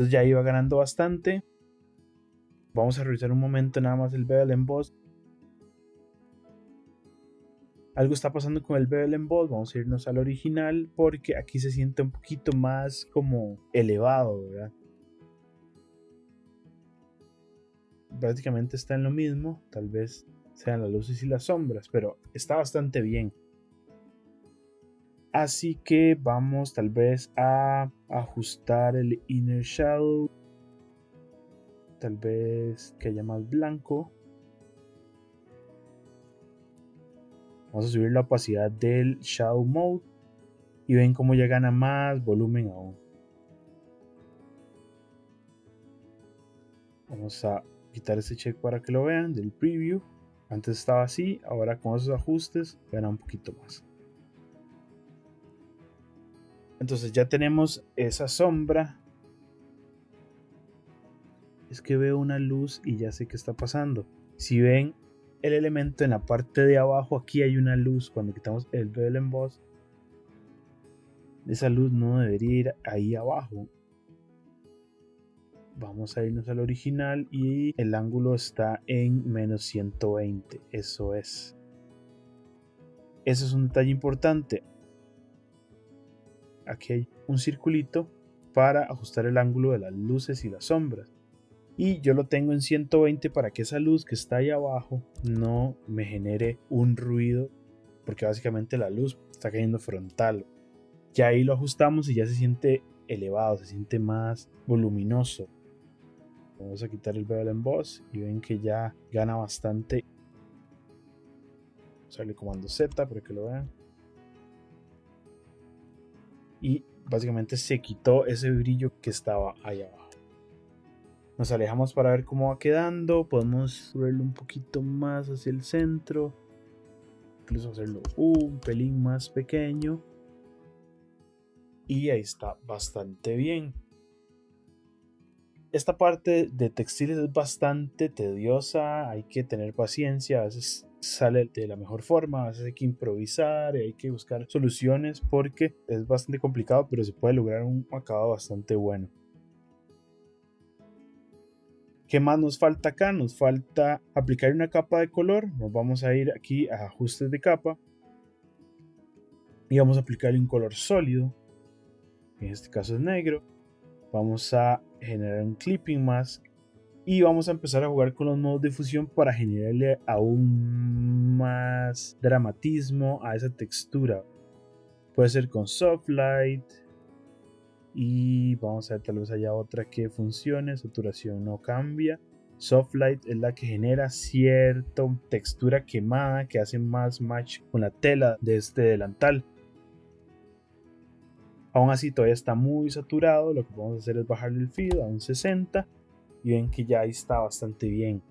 Entonces ya iba ganando bastante. Vamos a revisar un momento nada más el Bevel Emboss. Algo está pasando con el Bevel Emboss. Vamos a irnos al original porque aquí se siente un poquito más como elevado, ¿verdad? Prácticamente está en lo mismo, tal vez sean las luces y las sombras, pero está bastante bien. Así que vamos tal vez a ajustar el Inner Shadow, tal vez que haya más blanco. Vamos a subir la opacidad del Shadow Mode y ven cómo ya gana más volumen aún. Vamos a quitar ese check para que lo vean del preview. Antes estaba así, ahora con esos ajustes gana un poquito más. Entonces ya tenemos esa sombra. Es que veo una luz y ya sé qué está pasando. Si ven el elemento en la parte de abajo, aquí hay una luz. Cuando quitamos el Bevel Emboss, esa luz no debería ir ahí abajo. Vamos a irnos al original y el ángulo está en menos 120. Eso es. Ese es un detalle importante. Aquí hay un circulito para ajustar el ángulo de las luces y las sombras. Y yo lo tengo en 120 para que esa luz que está ahí abajo no me genere un ruido, porque básicamente la luz está cayendo frontal. Ya ahí lo ajustamos y ya se siente elevado, se siente más voluminoso. Vamos a quitar el Bevel Emboss y ven que ya gana bastante. Vamos a darle comando Z para que lo vean. Y básicamente se quitó ese brillo que estaba ahí abajo. Nos alejamos para ver cómo va quedando. Podemos subirlo un poquito más hacia el centro. Incluso hacerlo un pelín más pequeño. Y ahí está bastante bien. Esta parte de textiles es bastante tediosa. Hay que tener paciencia. A veces sale de la mejor forma. A veces hay que improvisar. Y hay que buscar soluciones porque es bastante complicado. Pero se puede lograr un acabado bastante bueno. ¿Qué más nos falta acá? Nos falta aplicar una capa de color. Nos vamos a ir aquí a ajustes de capa. Y vamos a aplicarle un color sólido. En este caso es negro. Vamos a generar un clipping mask. Y vamos a empezar a jugar con los modos de fusión para generarle aún más dramatismo a esa textura. Puede ser con soft light. Y vamos a ver, tal vez haya otra que funcione. Saturación no cambia. Soft light es la que genera cierta textura quemada que hace más match con la tela de este delantal. Aún así todavía está muy saturado. Lo que vamos a hacer es bajarle el feed a un 60 y ven que ya ahí está bastante bien.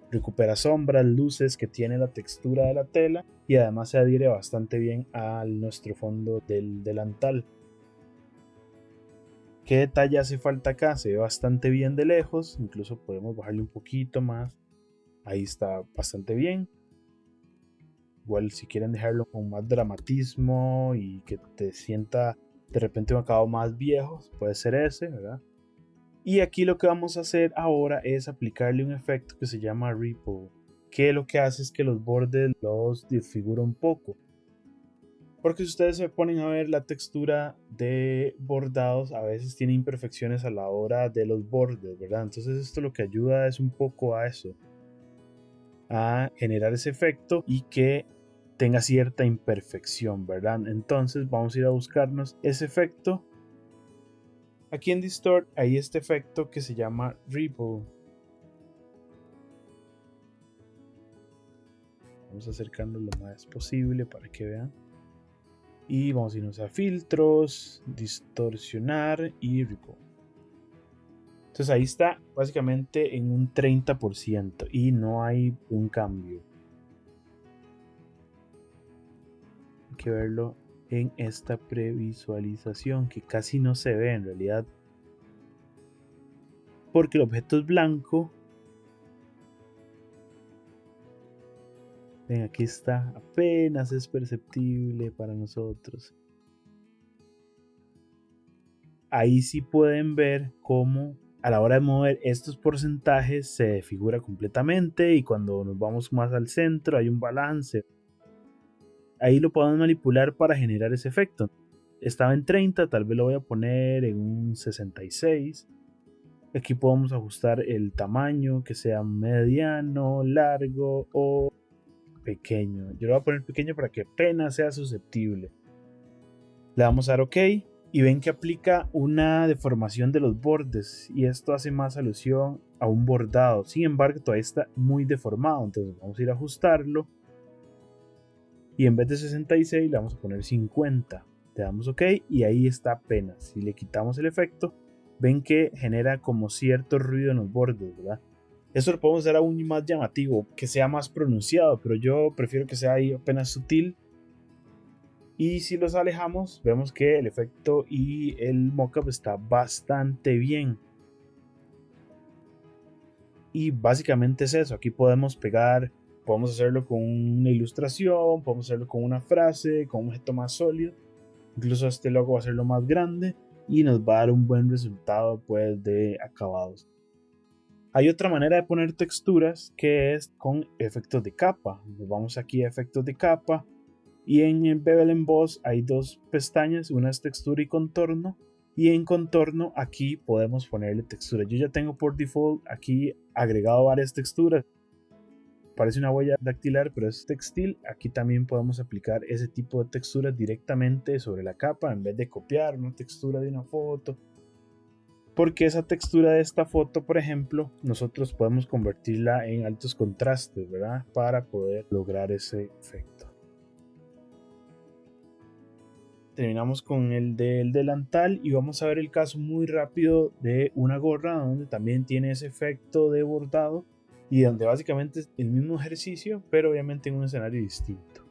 Recupera sombras, luces que tiene la textura de la tela y además se adhiere bastante bien a nuestro fondo del delantal. ¿Qué detalle hace falta acá? Se ve bastante bien de lejos, incluso podemos bajarle un poquito más. Ahí está bastante bien. Igual si quieren dejarlo con más dramatismo y que te sienta de repente un acabado más viejo, puede ser ese, ¿verdad? Y aquí lo que vamos a hacer ahora es aplicarle un efecto que se llama Ripple, que lo que hace es que los bordes los desfigura un poco. Porque si ustedes se ponen a ver la textura de bordados, a veces tiene imperfecciones a la hora de los bordes, ¿verdad? Entonces esto lo que ayuda es un poco a eso, a generar ese efecto y que tenga cierta imperfección, ¿verdad? Entonces vamos a ir a buscarnos ese efecto. Aquí en Distort hay este efecto que se llama Ripple. Vamos acercando lo más posible para que vean. Y vamos a irnos a filtros, distorsionar y Ripple. Entonces ahí está básicamente en un 30% y no hay un cambio. Hay que verlo en esta previsualización que casi no se ve en realidad. Porque el objeto es blanco. Ven, aquí está, apenas es perceptible para nosotros. ahí sí pueden ver cómo a la hora de mover estos porcentajes se desfigura completamente, y cuando nos vamos más al centro hay un balance. Ahí lo podemos manipular para generar ese efecto. Estaba en 30, tal vez lo voy a poner en un 66. Aquí podemos ajustar el tamaño, que sea mediano, largo o pequeño. Yo lo voy a poner pequeño para que apenas sea susceptible. Le damos a dar OK y ven que aplica una deformación de los bordes, y esto hace más alusión a un bordado. Sin embargo, todavía está muy deformado, entonces vamos a ir a ajustarlo y en vez de 66 le vamos a poner 50. Le damos OK y ahí está apenas. Si le quitamos el efecto, ven que genera como cierto ruido en los bordes, ¿verdad? Eso lo podemos hacer aún más llamativo, que sea más pronunciado, pero yo prefiero que sea ahí apenas sutil. Y si los alejamos, vemos que el efecto y el mockup está bastante bien. Y básicamente es eso. Aquí podemos pegar, podemos hacerlo con una ilustración, podemos hacerlo con una frase, con un objeto más sólido. Incluso este logo va a hacerlo más grande y nos va a dar un buen resultado pues de acabados. Hay otra manera de poner texturas, que es con efectos de capa. Nos vamos aquí a efectos de capa y en el Bevel Emboss hay dos pestañas, una es textura y contorno, y en contorno aquí podemos ponerle textura. Yo ya tengo por default aquí agregado varias texturas. Parece una huella dactilar, pero es textil. Aquí también podemos aplicar ese tipo de texturas directamente sobre la capa en vez de copiar una textura de una foto, porque esa textura de esta foto, por ejemplo, nosotros podemos convertirla en altos contrastes, ¿verdad? Para poder lograr ese efecto. Terminamos con el del delantal y vamos a ver el caso muy rápido de una gorra donde también tiene ese efecto de bordado y donde básicamente es el mismo ejercicio, pero obviamente en un escenario distinto.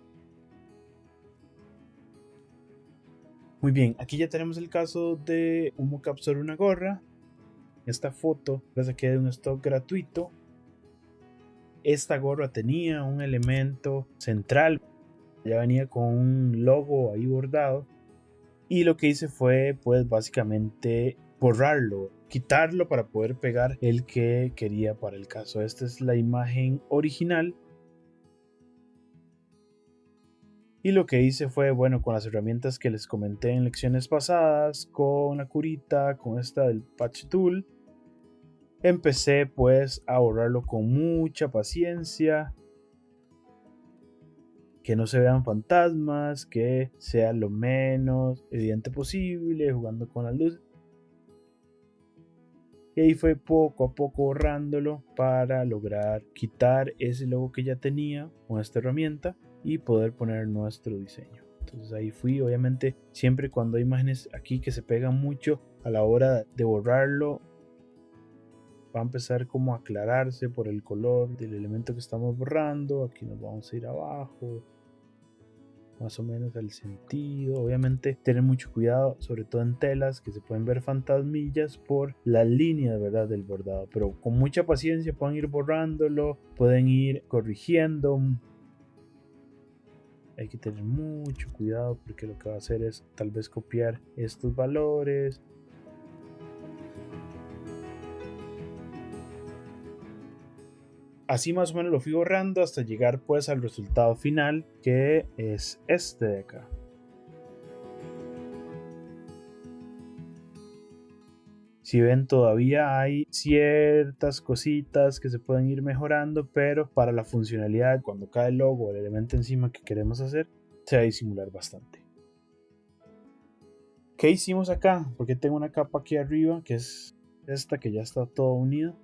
Muy bien, aquí ya tenemos el caso de un mockup sobre una gorra. Esta foto la saqué de un stock gratuito. Esta gorra tenía un elemento central, ya venía con un logo ahí bordado, y lo que hice fue pues básicamente borrarlo, quitarlo para poder pegar el que quería para el caso. Esta es la imagen original. Y lo que hice fue, bueno, con las herramientas que les comenté en lecciones pasadas, con la curita, con esta del Patch Tool, empecé pues a borrarlo con mucha paciencia, que no se vean fantasmas, que sea lo menos evidente posible, jugando con las luces. Y ahí fue poco a poco borrándolo para lograr quitar ese logo que ya tenía con esta herramienta y poder poner nuestro diseño. Entonces ahí fui, obviamente siempre cuando hay imágenes aquí que se pegan mucho, a la hora de borrarlo va a empezar como a aclararse por el color del elemento que estamos borrando. Aquí nos vamos a ir abajo, más o menos al sentido. Obviamente tener mucho cuidado, sobre todo en telas que se pueden ver fantasmillas por la línea, ¿verdad?, del bordado, pero con mucha paciencia pueden ir borrándolo, pueden ir corrigiendo. Hay que tener mucho cuidado porque lo que va a hacer es tal vez copiar estos valores. Así más o menos lo fui borrando hasta llegar pues al resultado final, que es este de acá. Si ven, todavía hay ciertas cositas que se pueden ir mejorando, pero para la funcionalidad, cuando cae el logo o el elemento encima que queremos hacer, se va a disimular bastante. ¿Qué hicimos acá? Porque tengo una capa aquí arriba que es esta, que ya está todo unido.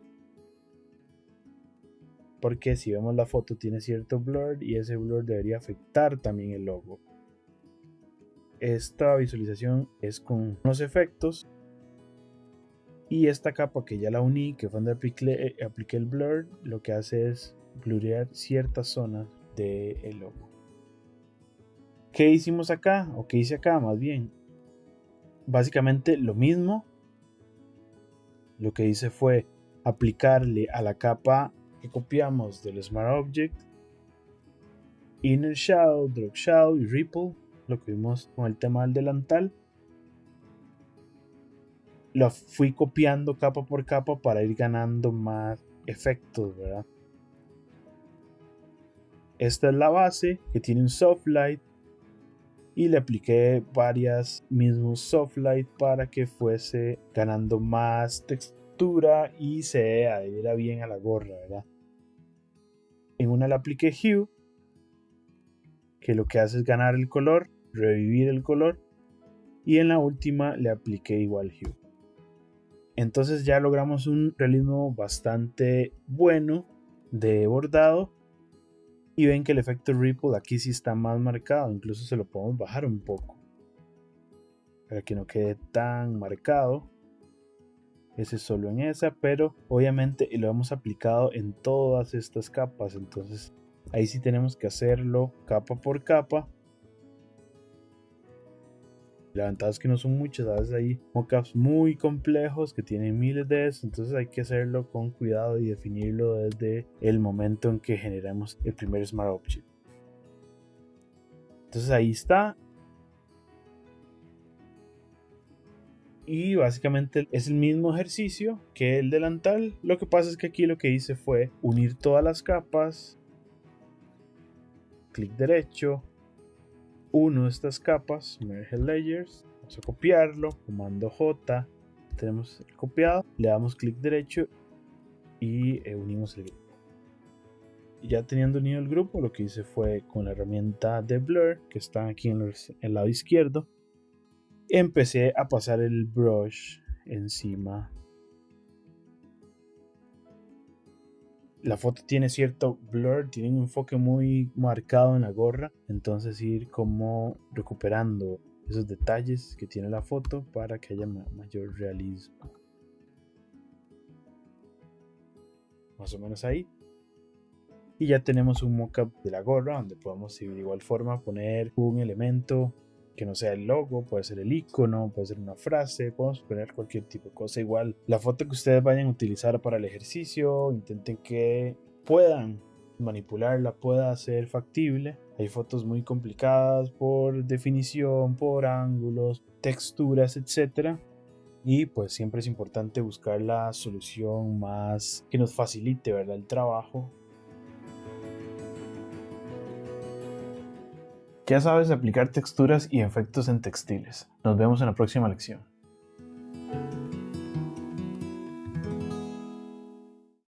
Porque si vemos la foto tiene cierto blur y ese blur debería afectar también el logo. Esta visualización es con unos efectos, y esta capa que ya la uní, que fue donde apliqué el blur, lo que hace es blurrear ciertas zonas del logo. ¿Qué hicimos acá? O qué hice acá más bien. Básicamente lo mismo. Lo que hice fue aplicarle a la capa que copiamos del Smart Object Inner Shadow, Drop Shadow y Ripple, lo que vimos con el tema del delantal. lo fui copiando capa por capa para ir ganando más efectos, ¿verdad? Esta es la base que tiene un soft light y le apliqué varias mismos soft light para que fuese ganando más textura y se adhiera bien a la gorra, ¿verdad? En una le apliqué hue, que lo que hace es ganar el color, revivir el color, y en la última le apliqué igual hue. Entonces ya logramos un realismo bastante bueno de bordado. Y ven que el efecto ripple aquí sí está más marcado, incluso se lo podemos bajar un poco para que no quede tan marcado. Ese es solo en esa, pero obviamente lo hemos aplicado en todas estas capas, entonces ahí sí tenemos que hacerlo capa por capa. La ventaja es que no son muchas, a veces hay mockups muy complejos que tienen miles de esos, entonces hay que hacerlo con cuidado y definirlo desde el momento en que generamos el primer Smart Object. Entonces ahí está. Y básicamente es el mismo ejercicio que el delantal. Lo que pasa es que aquí lo que hice fue unir todas las capas. Clic derecho. Uno de estas capas. Merge Layers. Vamos a copiarlo. Comando J. Tenemos el copiado. Le damos clic derecho. Y unimos el grupo. Y ya teniendo unido el grupo, lo que hice fue con la herramienta de Blur, que está aquí en el lado izquierdo, empecé a pasar el brush encima. La foto tiene cierto blur, tiene un enfoque muy marcado en la gorra, entonces ir como recuperando esos detalles que tiene la foto para que haya mayor realismo. Más o menos ahí. Y ya tenemos un mockup de la gorra donde podemos de igual forma poner un elemento que no sea el logo, puede ser el icono, puede ser una frase, podemos poner cualquier tipo de cosa. Igual la foto que ustedes vayan a utilizar para el ejercicio, intenten que puedan manipularla, pueda ser factible. Hay fotos muy complicadas por definición, por ángulos, texturas, etc. Y pues siempre es importante buscar la solución más que nos facilite, ¿verdad?, el trabajo. Ya sabes aplicar texturas y efectos en textiles. Nos vemos en la próxima lección.